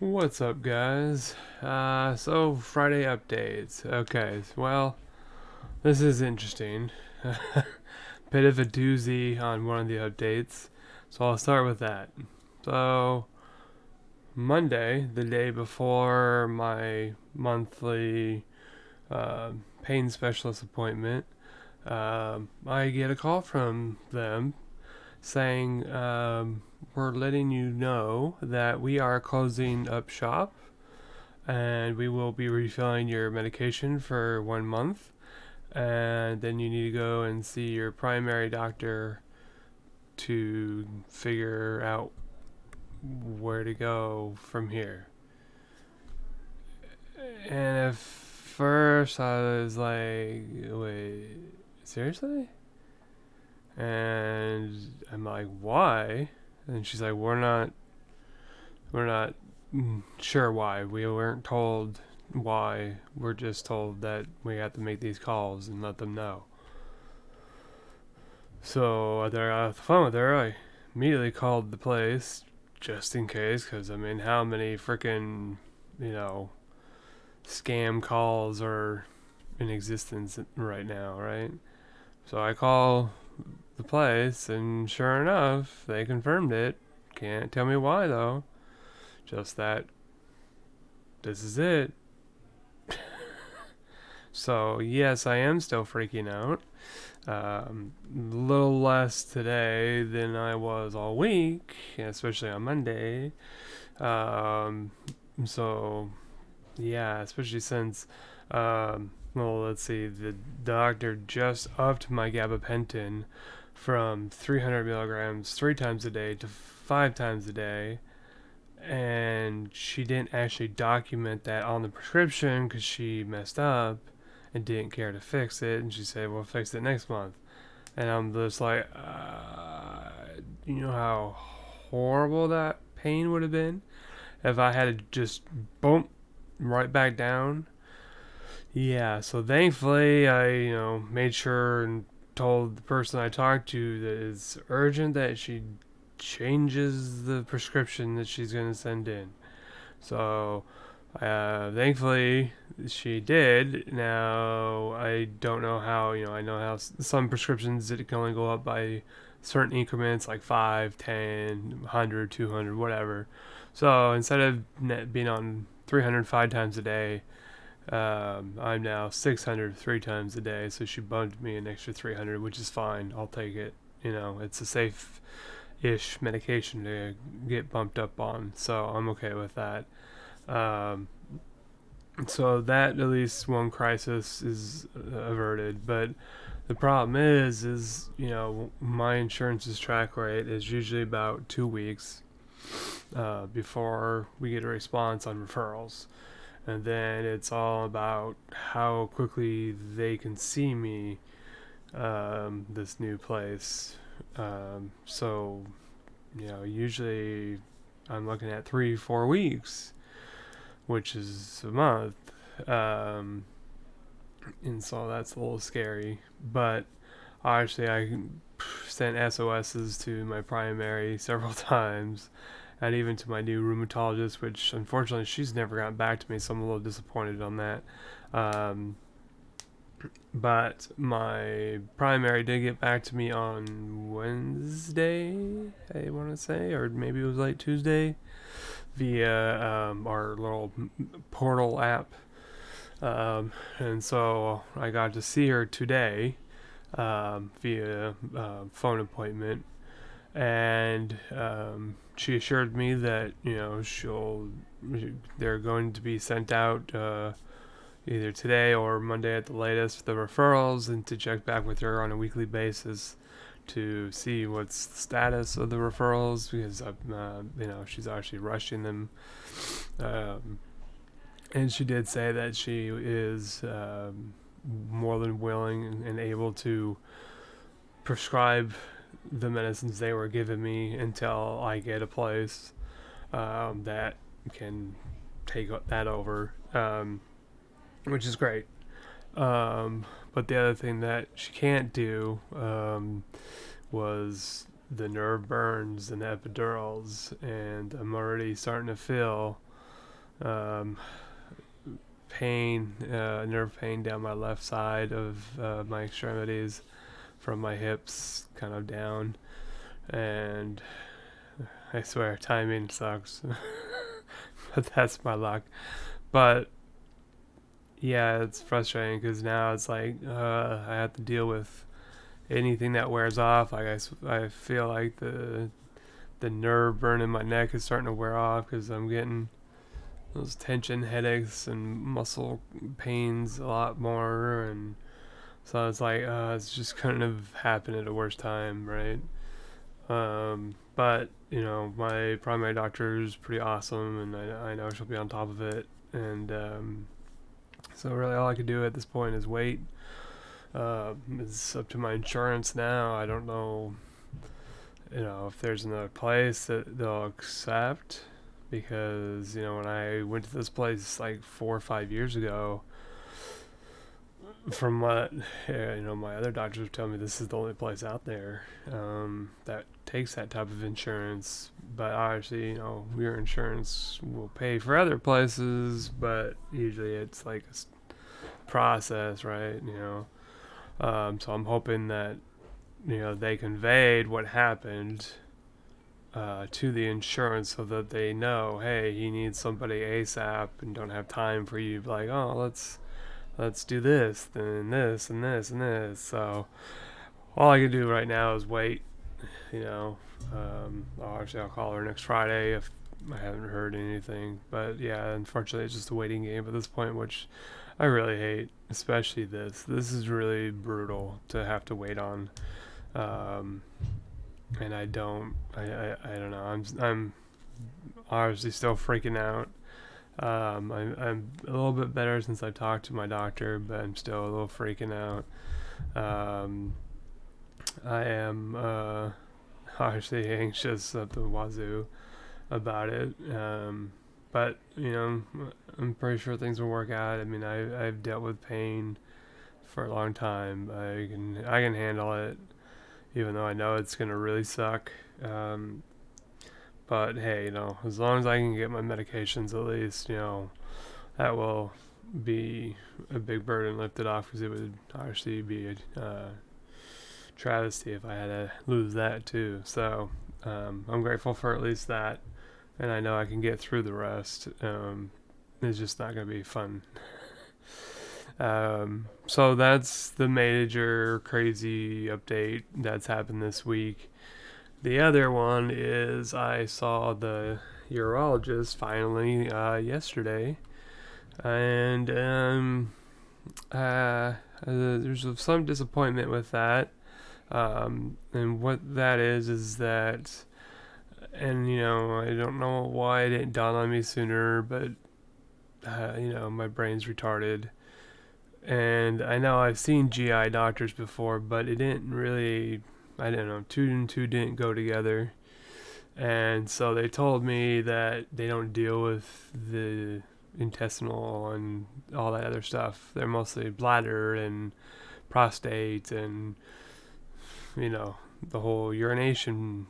What's up, guys? So Friday updates. Okay, well, this is interesting. Bit of a doozy on one of the updates, so I'll start with that. So, Monday, the day before my monthly uh, pain specialist appointment, I get a call from them saying, we're letting you know that we are closing up shop and we will be refilling your medication for 1 month. And then you need to go and see your primary doctor to figure out where to go from here. And at first I was like, wait, seriously? And I'm like, why? And she's like, we're not sure why. We weren't told why. We're just told that we have to make these calls and let them know. So after I got off the phone with her, I immediately called the place just in case, because I mean, how many freaking, you know, scam calls are in existence right now, right? So I call the place, and sure enough, they confirmed it. Can't tell me why though. Just that this is it. So yes, I am still freaking out. A little less today than I was all week, especially on Monday. Um, so yeah, especially since, well, let's see, the doctor just upped my gabapentin from 300 milligrams 3 times a day to 5 times a day. And she didn't actually document that on the prescription because she messed up and didn't care to fix it. And she said, "We'll fix it next month." And I'm just like, you know how horrible that pain would have been if I had to just boom right back down. Yeah, so thankfully I, made sure and told the person I talked to that it's urgent that she changes the prescription that she's going to send in. So, thankfully, she did. Now, I don't know how, I know how some prescriptions it can only go up by certain increments like 5, 10, 100, 200, whatever. So, instead of being on 305 times a day, I'm now 600 3 times a day. So, she bumped me an extra 300, which is fine. I'll take it. It's a safe ish medication to get bumped up on. So, I'm okay with that. Um, so that at least one crisis is averted. But the problem is my insurance's track rate is usually about 2 weeks before we get a response on referrals, and then it's all about how quickly they can see me this new place. So usually I'm looking at 3-4 weeks, which is a month. Um, and so that's a little scary. But obviously, I sent SOSs to my primary several times, and even to my new rheumatologist, which unfortunately she's never gotten back to me, so I'm a little disappointed on that. Um, but my primary did get back to me on Wednesday, I want to say, or maybe it was late Tuesday, via our little portal app. And so I got to see her today via phone appointment, and she assured me that they're going to be sent out either today or Monday at the latest for the referrals, and to check back with her on a weekly basis to see what's the status of the referrals, because she's actually rushing them. And she did say that she is more than willing and able to prescribe the medicines they were giving me until I get a place that can take that over, which is great. But the other thing that she can't do was the nerve burns and epidurals, and I'm already starting to feel um, pain, nerve pain down my left side of my extremities from my hips kind of down. And I swear, timing sucks. But that's my luck. But yeah, it's frustrating because now it's like I have to deal with anything that wears off. Like I feel like the nerve burn in my neck is starting to wear off because I'm getting those tension headaches and muscle pains a lot more, and so it's like it's just couldn't have happened at a worse time, right? But my primary doctor is pretty awesome, and I know she'll be on top of it, and so really all I could do at this point is wait. It's up to my insurance now. I don't know, if there's another place that they'll accept, because when I went to this place like 4 or 5 years ago, from what my other doctors tell me, this is the only place out there that takes that type of insurance. But obviously, your insurance will pay for other places, but usually it's like a process, right? So I'm hoping that they conveyed what happened to the insurance so that they know, hey, he needs somebody ASAP, and don't have time for you to be like, oh, let's do this, then this, and this, and this. So all I can do right now is wait. Obviously I'll call her next Friday if I haven't heard anything. But yeah, unfortunately, it's just a waiting game at this point, which I really hate. Especially this. This is really brutal to have to wait on. And I don't know. I'm obviously still freaking out. I'm a little bit better since I talked to my doctor, but I'm still a little freaking out. I am obviously anxious at the wazoo about it. But I'm pretty sure things will work out. I mean, I've dealt with pain for a long time. I can handle it, even though I know it's gonna really suck. But hey, as long as I can get my medications, at least, that will be a big burden lifted off, because it would obviously be a travesty if I had to lose that too. So I'm grateful for at least that, and I know I can get through the rest. It's just not going to be fun. So that's the major crazy update that's happened this week. The other one is I saw the urologist finally yesterday, and there's some disappointment with that. And what that is that, and I don't know why it didn't dawn on me sooner, but my brain's retarded. And I know I've seen GI doctors before, but it didn't really, I don't know, two and two didn't go together. And so they told me that they don't deal with the intestinal and all that other stuff. They're mostly bladder and prostate and, the whole urination.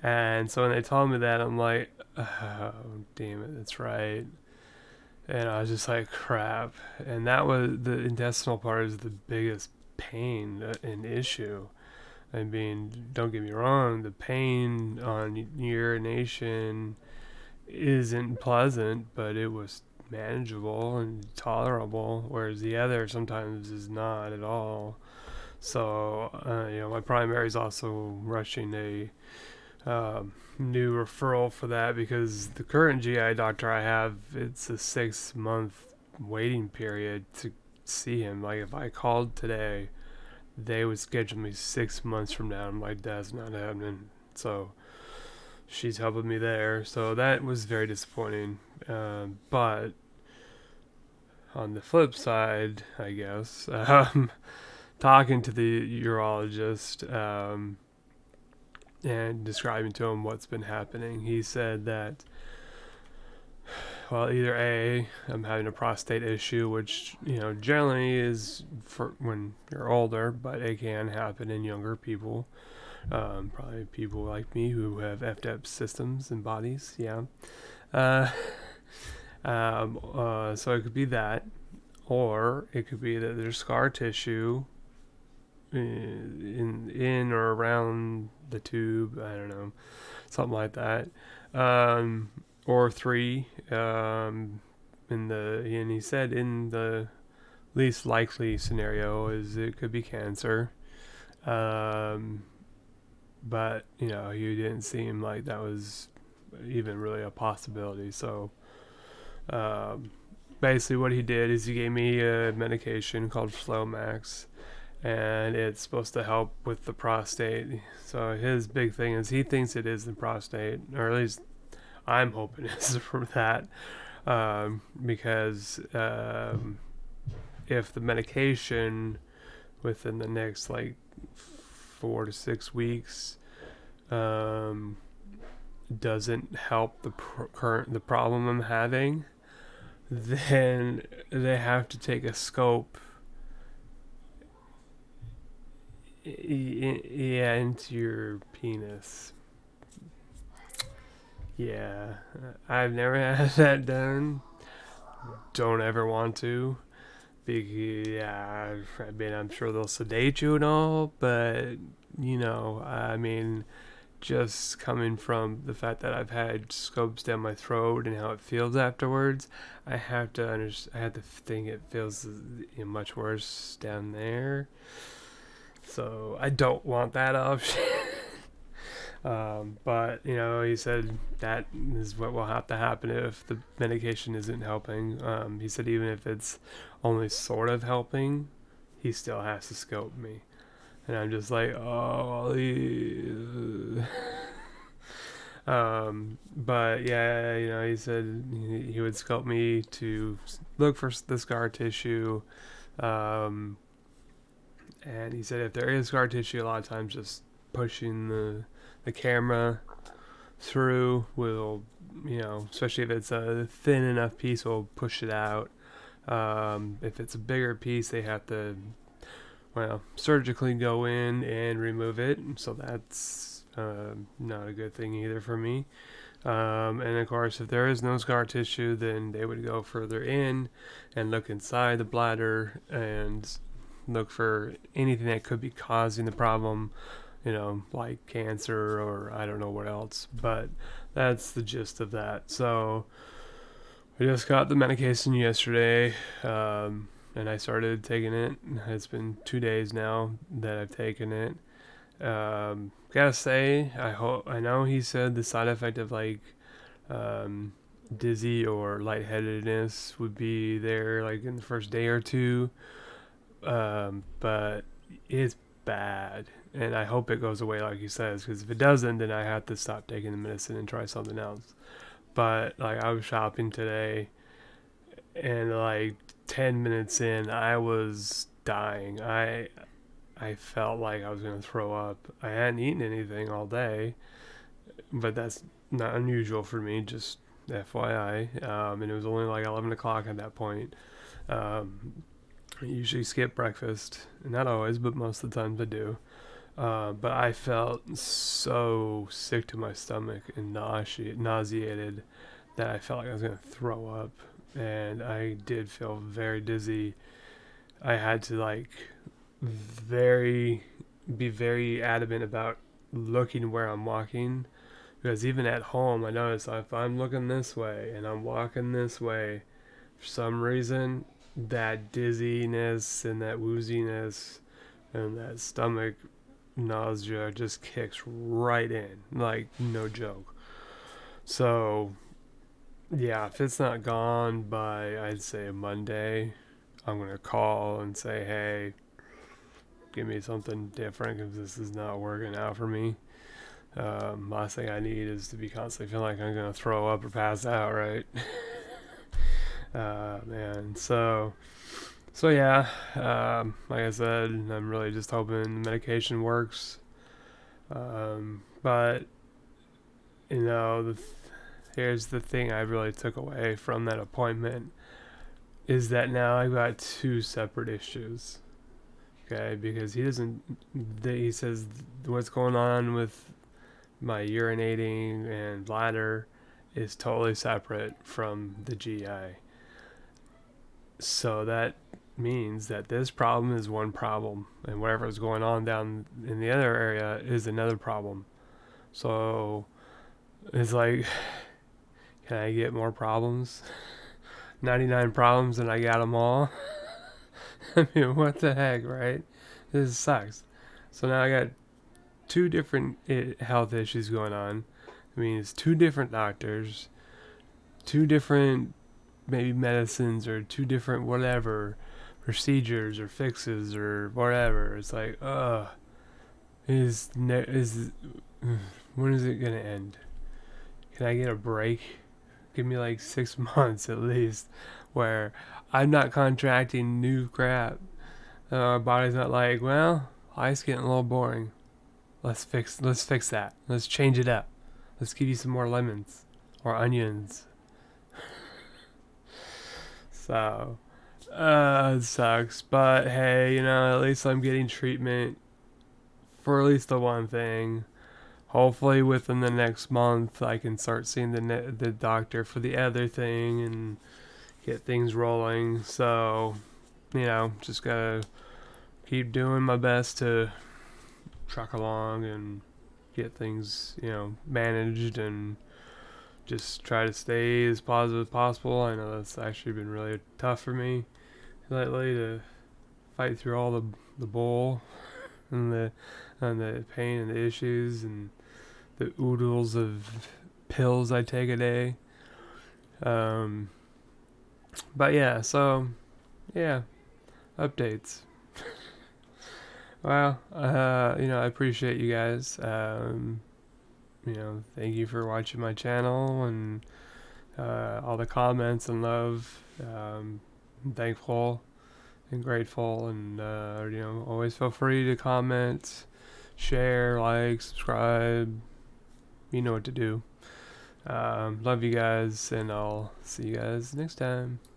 And so when they told me that, I'm like, oh, damn it, that's right. And I was just like, crap. And that was, the intestinal part is the biggest pain and issue. I mean, don't get me wrong, the pain on urination isn't pleasant, but it was manageable and tolerable, whereas the other sometimes is not at all. So, my primary is also rushing a new referral for that, because the current GI doctor I have, it's a 6-month waiting period to see him. Like, if I called today, they would schedule me 6 months from now. I'm like, that's not happening. So she's helping me there. So that was very disappointing. But on the flip side, I guess, talking to the urologist and describing to him what's been happening, he said that, well, either A, I'm having a prostate issue, which, generally is for when you're older, but it can happen in younger people. Probably people like me who have effed up systems and bodies, yeah. So it could be that, or it could be that there's scar tissue in or around the tube. I don't know, something like that. Um, or three. And he said in the least likely scenario is it could be cancer. Um, but you didn't seem like that was even really a possibility. So um, basically, what he did is he gave me a medication called Flomax, and it's supposed to help with the prostate. So his big thing is he thinks it is the prostate, or at least I'm hoping it's from that, because if the medication within the next like 4 to 6 weeks um, doesn't help the problem I'm having, then they have to take a scope into your penis. Yeah, I've never had that done. Don't ever want to. Yeah, I mean, I'm sure they'll sedate you and all, but I mean, just coming from the fact that I've had scopes down my throat and how it feels afterwards, I have to I have to think it feels much worse down there. So I don't want that option. But he said that is what will have to happen if the medication isn't helping. He said even if it's only sort of helping, he still has to scope me, and I'm just like, oh. But yeah, he said he would scope me to look for the scar tissue. And he said if there is scar tissue, a lot of times just pushing the camera through will, especially if it's a thin enough piece, will push it out. If it's a bigger piece, they have to, surgically go in and remove it. So that's not a good thing either for me. And of course, if there is no scar tissue, then they would go further in and look inside the bladder and look for anything that could be causing the problem, like cancer or I don't know what else. But that's the gist of that. So I just got the medication yesterday, and I started taking it. It's been 2 days now that I've taken it. Gotta say, I know he said the side effect of like dizzy or lightheadedness would be there like in the first day or two, but it's bad, and I hope it goes away like he says, because if it doesn't, then I have to stop taking the medicine and try something else. But like I was shopping today, and like 10 minutes in, I was dying. I felt like I was gonna throw up. I hadn't eaten anything all day, but that's not unusual for me. Just FYI, and it was only like 11 o'clock at that point. I usually skip breakfast, not always, but most of the times I do. But I felt so sick to my stomach and nauseated that I felt like I was gonna throw up, and I did feel very dizzy. I had to like very be very adamant about looking where I'm walking, because even at home I notice if I'm looking this way and I'm walking this way, for some reason that dizziness and that wooziness and that stomach nausea just kicks right in, like no joke. So yeah, if it's not gone by I'd say Monday, I'm gonna call and say, hey, give me something different because this is not working out for me. Last thing I need is to be constantly feeling like I'm gonna throw up or pass out, right? Man, so yeah, like I said, I'm really just hoping the medication works. But here's the thing I really took away from that appointment is that now I've got two separate issues. Okay, because he says what's going on with my urinating and bladder is totally separate from the GI. So that means that this problem is one problem, and whatever is going on down in the other area is another problem. So it's like, can I get more problems? 99 problems and I got them all? I mean, what the heck, right? This sucks. So now I got two different health issues going on. I mean, it's two different doctors, two different maybe medicines, or two different whatever procedures or fixes or whatever. It's like, is when is it gonna end? Can I get a break? Give me like 6 months at least, where I'm not contracting new crap. Our body's not like, well, life's getting a little boring. Let's fix that. Let's change it up. Let's give you some more lemons or onions. So, it sucks, but hey, at least I'm getting treatment for at least the one thing. Hopefully within the next month I can start seeing the doctor for the other thing and get things rolling. So, just gotta keep doing my best to truck along and get things, managed, and just try to stay as positive as possible. I know that's actually been really tough for me lately to fight through all the bull and the pain and the issues and the oodles of pills I take a day. But yeah, so yeah, updates. Well, I appreciate you guys. Thank you for watching my channel and all the comments and love. I'm thankful and grateful, and always feel free to comment, share, like, subscribe. You know what to do. Love you guys, and I'll see you guys next time.